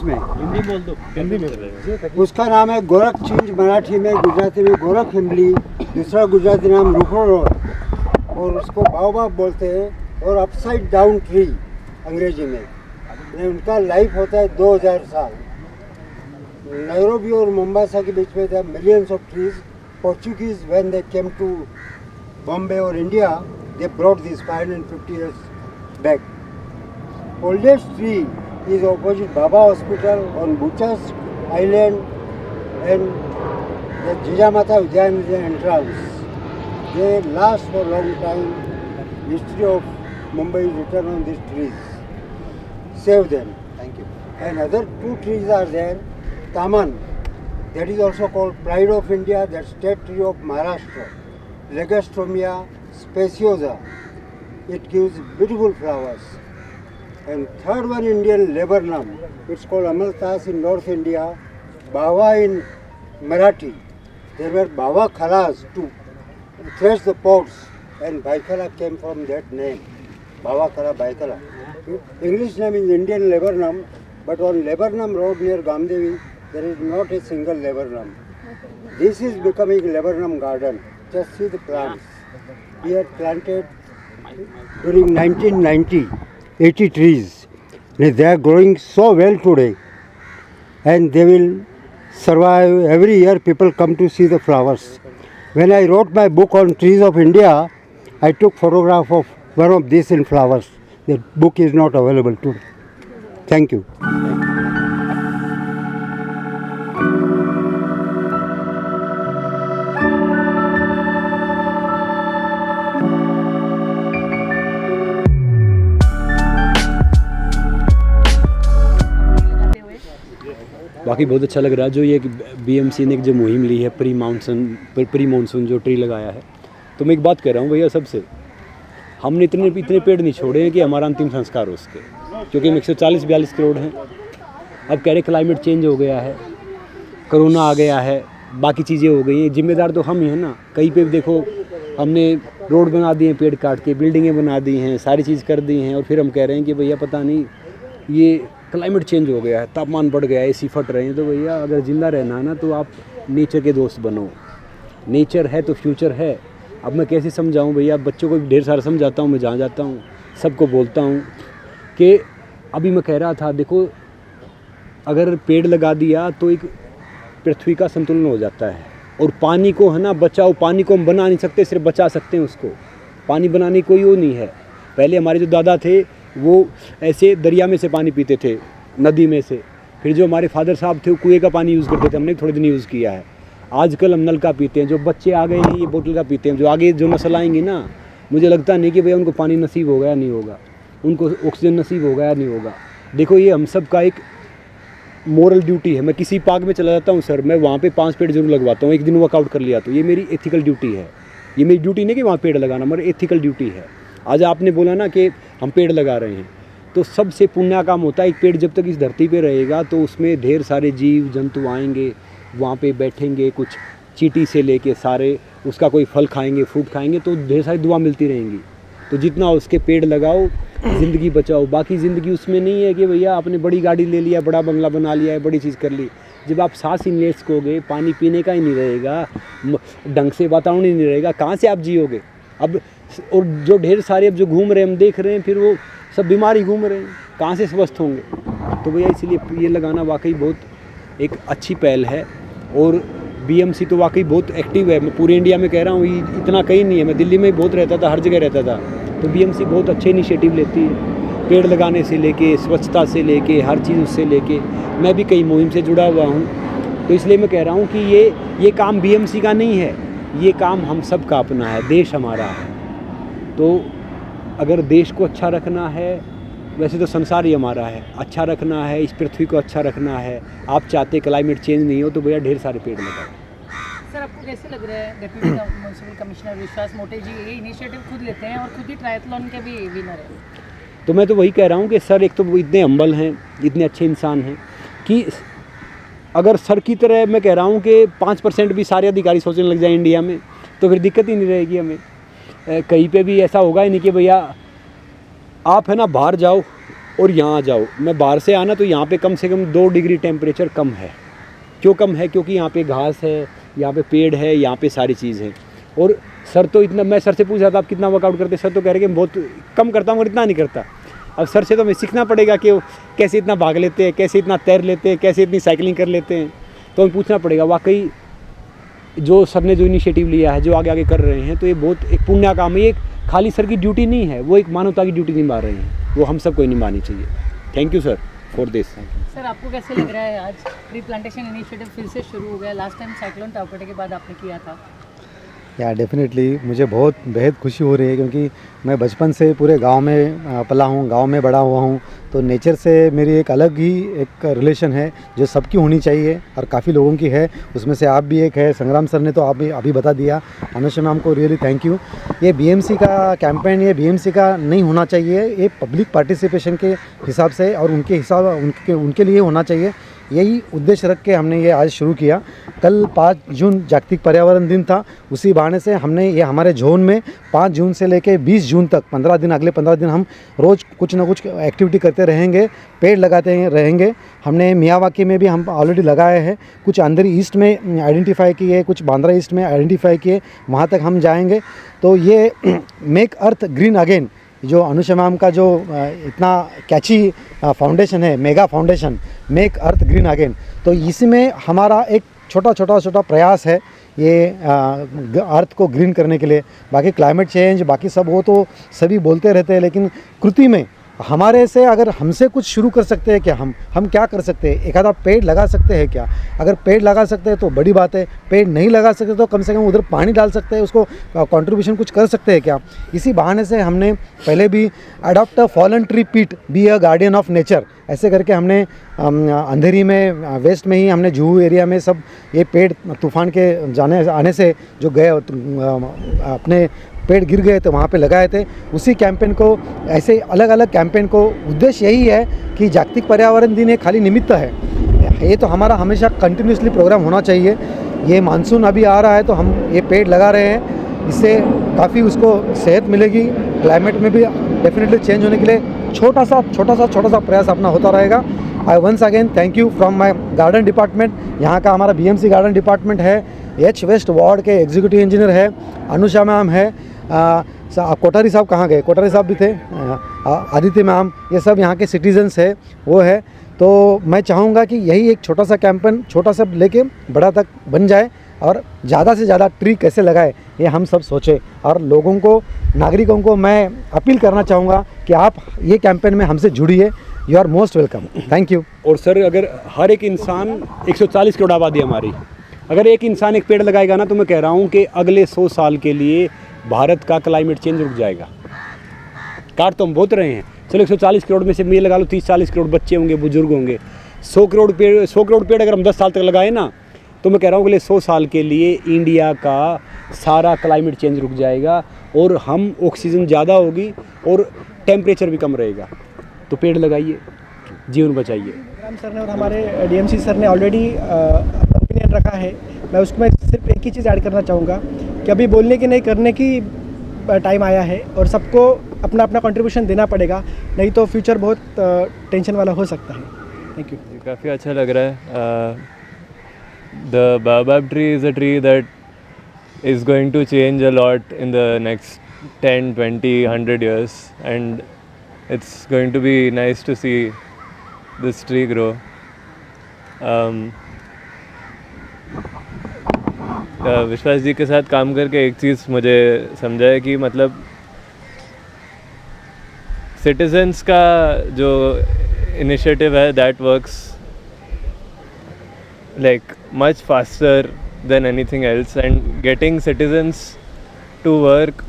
में। हिंदी बोल दो, हिंदी में। उसका नाम है गोरख चिंच, मराठी में, गुजराती में गोरख हिमली, दूसरा गुजराती नाम रूखो रोड, और उसको बाओबाब बोलते हैं, और अपसाइड डाउन ट्री अंग्रेजी में। उनका लाइफ होता है 2000 साल। नैरोबी और मोम्बासा के बीच में था millions of trees. Portuguese when they came to Bombay और India, they brought this 550 years back. Oldest tree is opposite Baba Hospital on Buchas Island and the Jijamata Udyan is the entrance. They last for a long time. History of Mumbai is written on these trees. Save them. Thank you. And other 2 trees are there. Taman, that is also called Pride of India, that state tree of Maharashtra. Legastomia speciosa. It gives beautiful flowers. And third one, Indian laburnum. It's called Amaltas in North India, Bawa in Marathi. There were Bawa Khalas to thresh the pots, and Baikala came from that name. Bawa Khala, Baikala. English name is Indian laburnum, but on Laburnum Road near Gamdevi, there is not a single laburnum. This is becoming laburnum garden. Just see the plants. We had planted during 1990. 80 trees. They are growing so well today, and they will survive. Every year people come to see the flowers. When I wrote my book on trees of India, I took photograph of one of these in flowers. The book is not available today. Thank you. बाकी बहुत अच्छा लग रहा है जो ये BMC ने जो मुहिम ली है प्री मानसून जो ट्री लगाया है। तो मैं एक बात कह रहा हूँ भैया, सबसे हमने इतने पेड़ नहीं छोड़े हैं कि हमारा अंतिम संस्कार हो उसके, क्योंकि हम 140-42 करोड़ हैं। अब कह रहे क्लाइमेट चेंज हो गया है, कोरोना आ गया है, बाकी चीज़ें हो गई हैं, जिम्मेदार तो हम ही हैं ना। कहीं पे भी देखो हमने रोड बना दिए पेड़ काट के, बिल्डिंगें बना दी हैं, सारी चीज़ कर दी हैं, और फिर हम कह रहे हैं कि भैया पता नहीं ये क्लाइमेट चेंज हो गया है, तापमान बढ़ गया है, एसी फट रहे हैं। तो भैया अगर ज़िंदा रहना है ना तो आप नेचर के दोस्त बनो। नेचर है तो फ्यूचर है। अब मैं कैसे समझाऊं भैया, बच्चों को ढेर सारा समझाता हूं, मैं जहाँ जाता हूं सबको बोलता हूं कि अभी मैं कह रहा था देखो अगर पेड़ लगा दिया तो एक पृथ्वी का संतुलन हो जाता है। और पानी को है ना बचाओ, पानी को हम बना नहीं सकते, सिर्फ बचा सकते हैं उसको। पानी बनाने कोई वो नहीं है। पहले हमारे जो दादा थे वो ऐसे दरिया में से पानी पीते थे, नदी में से। फिर जो हमारे फादर साहब थे वो कुएँ का पानी यूज़ करते थे, हमने थोड़े दिन यूज़ किया है। आजकल हम नल का पीते हैं। जो बच्चे आ गए हैं ये बोतल का पीते हैं। जो आगे जो नस्ल आएंगी ना, मुझे लगता नहीं कि भैया उनको पानी नसीब होगा या नहीं होगा, उनको ऑक्सीजन नसीब होगा या नहीं होगा। देखो ये हम सब का एक मोरल ड्यूटी है। मैं किसी पार्क में चला जाता हूँ सर, मैं वहाँ पे 5 पेड़ जरूर लगवाता हूँ। एक दिन वर्कआउट कर लिया तो ये मेरी एथिकल ड्यूटी है। ये मेरी ड्यूटी नहीं कि वहाँ पेड़ लगाना, मेरी एथिकल ड्यूटी है। आज आपने बोला ना कि हम पेड़ लगा रहे हैं, तो सबसे पुण्य काम होता है। एक पेड़ जब तक इस धरती पे रहेगा तो उसमें ढेर सारे जीव जंतु आएंगे, वहाँ पे बैठेंगे, कुछ चींटी से लेके सारे उसका कोई फल खाएंगे, फ्रूट खाएंगे, तो ढेर सारी दुआ मिलती रहेंगी। तो जितना उसके पेड़ लगाओ, ज़िंदगी बचाओ। बाकी ज़िंदगी उसमें नहीं है कि भैया आपने बड़ी गाड़ी ले लिया, बड़ा बंगला बना लिया है, बड़ी चीज़ कर ली। जब आप सांस ही ले सकोगे, पानी पीने का ही नहीं रहेगा, ढंग से वातावरण ही नहीं रहेगा, कहाँ से आप जियोगे। अब और जो ढेर सारे अब जो घूम रहे हैं, हम देख रहे हैं, फिर वो सब बीमारी घूम रहे हैं, कहाँ से स्वस्थ होंगे। तो भैया इसलिए ये लगाना वाकई बहुत एक अच्छी पहल है। और बीएमसी तो वाकई बहुत एक्टिव है। मैं पूरे इंडिया में कह रहा हूँ, इतना कहीं नहीं है। मैं दिल्ली में बहुत रहता था, हर जगह रहता था। तो बीएमसी बहुत अच्छे इनिशिएटिव लेती है, पेड़ लगाने से लेके, स्वच्छता से लेके, हर चीज़ उससे लेके। मैं भी कई मुहिम से जुड़ा हुआ हूँ। तो इसलिए मैं कह रहा हूँ कि ये काम बीएमसी का नहीं है, ये काम हम सब का अपना है, देश हमारा है। तो अगर देश को अच्छा रखना है, वैसे तो संसार ही हमारा है, अच्छा रखना है, इस पृथ्वी को अच्छा रखना है। आप चाहते क्लाइमेट चेंज नहीं हो तो भैया ढेर सारे पेड़ लगाओ। सर आपको कैसे लग रहा है, डिप्टी म्युनिसिपल कमिश्नर विश्वास मोटे जी ये इनिशिएटिव खुद लेते हैं और खुद ही ट्रायथलॉन के भी विनर हैं? तो मैं तो वही कह रहा हूँ कि सर एक तो वो इतने हम्बल हैं, इतने अच्छे इंसान हैं कि अगर सर की तरह मैं कह रहा हूँ कि 5% भी सारे अधिकारी सोचने लग जाए इंडिया में तो फिर दिक्कत ही नहीं रहेगी हमें। कहीं पे भी ऐसा होगा ही नहीं कि भैया आप है ना बाहर जाओ, और यहाँ जाओ, मैं बाहर से आना तो यहाँ पे कम से कम 2 डिग्री टेम्परेचर कम है। क्यों कम है? क्योंकि यहाँ पे घास है, यहाँ पे पेड़ है, यहाँ पे सारी चीज़ है। और सर तो इतना, मैं सर से पूछ रहा था आप कितना वर्कआउट करते, सर तो कह रहे कि मैं बहुत कम करता हूँ और इतना नहीं करता। अब सर से तो हमें सीखना पड़ेगा कि वो कैसे इतना भाग लेते हैं, कैसे इतना तैर लेते हैं, कैसे इतनी साइकिलिंग कर लेते हैं। तो हमें पूछना पड़ेगा। वाकई जो सर ने जो इनिशिएटिव लिया है, जो आगे आगे कर रहे हैं, तो ये बहुत एक पुण्य काम है। ये एक खाली सर की ड्यूटी नहीं है, वो एक मानवता की ड्यूटी निभा रहे हैं, वो हम सबको निभानी चाहिए। Thank you sir for this. Sir आपको कैसे लग रहा है आज ट्री प्लांटेशन इनिशिएटिव फिर से शुरू हो गया? लास्ट टाइम साइक्लोन टाउकटे के बाद आपने किया था। या डेफिनेटली मुझे बहुत बेहद खुशी हो रही है, क्योंकि मैं बचपन से पूरे गांव में पला हूं, गांव में बड़ा हुआ हूं, तो नेचर से मेरी एक अलग ही एक रिलेशन है जो सबकी होनी चाहिए और काफ़ी लोगों की है। उसमें से आप भी एक है। संग्राम सर ने तो आप भी अभी बता दिया। अनुषा मैम को रियली थैंक यू। ये बीएमसी का कैंपेन, ये बीएमसी का नहीं होना चाहिए, ये पब्लिक पार्टिसिपेशन के हिसाब से और उनके लिए होना चाहिए। यही उद्देश्य रख के हमने ये आज शुरू किया। कल 5 जून जागतिक पर्यावरण दिन था, उसी बहाने से हमने ये हमारे जोन में 5 जून से लेके 20 जून तक 15 दिन, अगले 15 दिन हम रोज़ कुछ ना कुछ एक्टिविटी करते रहेंगे, पेड़ लगाते रहेंगे। हमने मियावाकी में भी हम ऑलरेडी लगाए हैं, कुछ अंदर ईस्ट में आइडेंटिफाई किए, कुछ बांद्रा ईस्ट में आइडेंटिफाई किए, वहाँ तक हम जाएंगे। तो ये मेक अर्थ ग्रीन अगेन, जो अनुषा मैम का जो इतना कैची फाउंडेशन है, मेगा फाउंडेशन मेक अर्थ ग्रीन अगेन, तो इसमें हमारा एक छोटा प्रयास है ये अर्थ को ग्रीन करने के लिए। बाकी क्लाइमेट चेंज, बाकी सब वो तो सभी बोलते रहते हैं, लेकिन कृति में हमारे से अगर हमसे कुछ शुरू कर सकते हैं क्या? हम क्या कर सकते हैं? एक आधा पेड़ लगा सकते हैं क्या? अगर पेड़ लगा सकते हैं तो बड़ी बात है, पेड़ नहीं लगा सकते तो कम से कम उधर पानी डाल सकते हैं, उसको कंट्रीब्यूशन कुछ कर सकते हैं क्या? इसी बहाने से हमने पहले भी अडॉप्ट अ फॉलन ट्री पीट, be a guardian of nature, ऐसे करके हमने अंधेरी में, वेस्ट में ही हमने जुहू एरिया में सब ये पेड़ तूफान के आने से जो गए अपने पेड़ गिर गए थे वहाँ पे लगाए थे। उसी कैंपेन को, ऐसे अलग अलग कैंपेन को, उद्देश्य यही है कि जागतिक पर्यावरण दिन एक खाली निमित्त है, ये तो हमारा हमेशा कंटिन्यूसली प्रोग्राम होना चाहिए। ये मानसून अभी आ रहा है तो हम ये पेड़ लगा रहे हैं, इससे काफ़ी उसको सेहत मिलेगी, क्लाइमेट में भी डेफिनेटली चेंज होने के लिए छोटा सा प्रयास अपना होता रहेगा। I once again thank you from my garden department. यहाँ का हमारा बीएमसी गार्डन डिपार्टमेंट है, एच वेस्ट वार्ड के एग्जीक्यूटिव इंजीनियर है, अनुषा मैम है, कोठारी साहब कहाँ गए? कोठारी साहब भी थे, आदित्य मैम, ये सब यहाँ के सिटीजन्स है, वो है। तो मैं चाहूँगा कि यही एक छोटा सा कैंपेन, छोटा सा लेके बड़ा तक बन जाए, और ज़्यादा से ज़्यादा ट्री कैसे लगाए ये हम सब सोचें। और लोगों को, नागरिकों को मैं अपील करना चाहूँगा कि आप ये कैंपेन में हमसे जुड़िए। You are most welcome. Thank you. और सर, अगर हर एक इंसान, 140 करोड़ आबादी हमारी, अगर एक इंसान एक पेड़ लगाएगा ना, तो मैं कह रहा हूँ कि अगले 100 साल के लिए भारत का क्लाइमेट चेंज रुक जाएगा। काट तो हम बहुत रहे हैं, चलो 140 करोड़ में से ये लगा लो 30-40 करोड़ बच्चे होंगे, बुजुर्ग होंगे। 100 करोड़ पेड़ अगर हम 10 साल तक लगाए ना, तो मैं कह रहा हूँ अगले 100 साल के लिए इंडिया का सारा क्लाइमेट चेंज रुक जाएगा, और हम ऑक्सीजन ज़्यादा होगी और टेम्परेचर भी कम रहेगा। तो पेड़ लगाइए, जीवन बचाइए। राम सर ने और हमारे डीएमसी सर ने ऑलरेडी ओपिनियन रखा है। मैं उसमें सिर्फ एक ही चीज़ ऐड करना चाहूँगा कि अभी बोलने की नहीं, करने की टाइम आया है, और सबको अपना अपना कंट्रीब्यूशन देना पड़ेगा, नहीं तो फ्यूचर बहुत टेंशन वाला हो सकता है। Thank you. काफ़ी अच्छा लग रहा है। The baobab tree is a tree that is going to change a lot in the next 10, 20, 100 years, and it's going to be nice to see this tree grow. विश्वास जी के साथ काम करके एक चीज़ मुझे समझा है कि मतलब सिटीजन्स का जो इनिशिएटिव है, that works like much faster than anything else, and getting citizens to work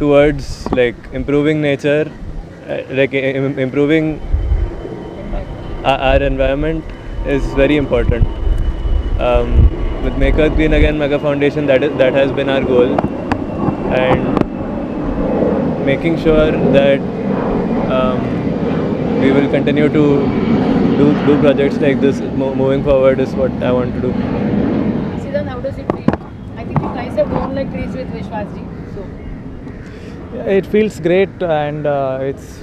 towards like improving nature, like improving our environment is very important. With Make Earth Green Again Mega Foundation, that has been our goal, and making sure that we will continue to do projects like this moving forward is what I want to do. Siddharth, how does it feel? I think you guys have grown like trees with Vishwas ji. So It feels great, and it's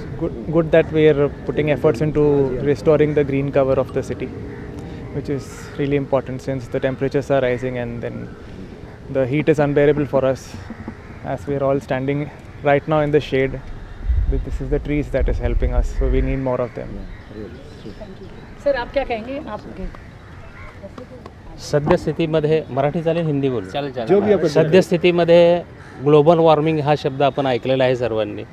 good that we are putting efforts into restoring the green cover of the city, which is really important since the temperatures are rising and then the heat is unbearable for us as we are all standing right now in the shade. This is the trees that is helping us, so we need more of them. Sir आप क्या कहेंगे आपके सद्यस्थितीमध्ये मराठी चालेल हिंदी बोलू जो भी आपको सद्यस्थितीमध्ये global warming हा शब्द आपण ऐकलेला आहे सर्वांनी.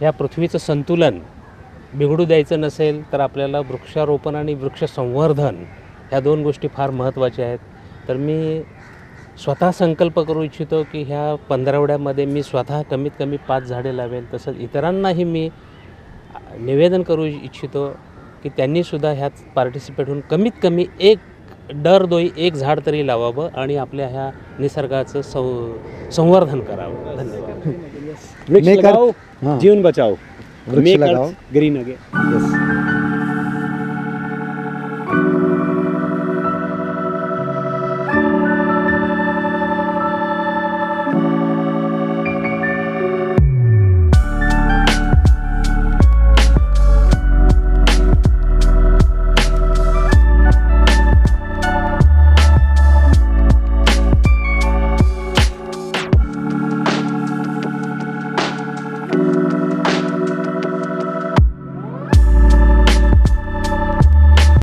ह्या पृथ्वीचं संतुलन बिघडू द्यायचं नसेल तर आपल्याला वृक्षारोपण आणि वृक्ष संवर्धन ह्या दोन गोष्टी फार महत्त्वाच्या आहेत. तर मी स्वतः संकल्प करू इच्छितो की ह्या पंधरवड्यामध्ये मी स्वतः कमीत कमी 5 झाडे लावेल. तसंच इतरांनाही मी निवेदन करू इच्छितो की त्यांनीसुद्धा ह्यात पार्टिसिपेट होऊन कमीत कमी दरदोई एक झाड तरी लावावं आणि आपल्या ह्या निसर्गाचं संवर्धन करावं. धन्यवाद. वृक्ष Make लगाओ, हाँ। जीवन बचाओ. वृक्ष Make लगाओ. Earth green again. Yes.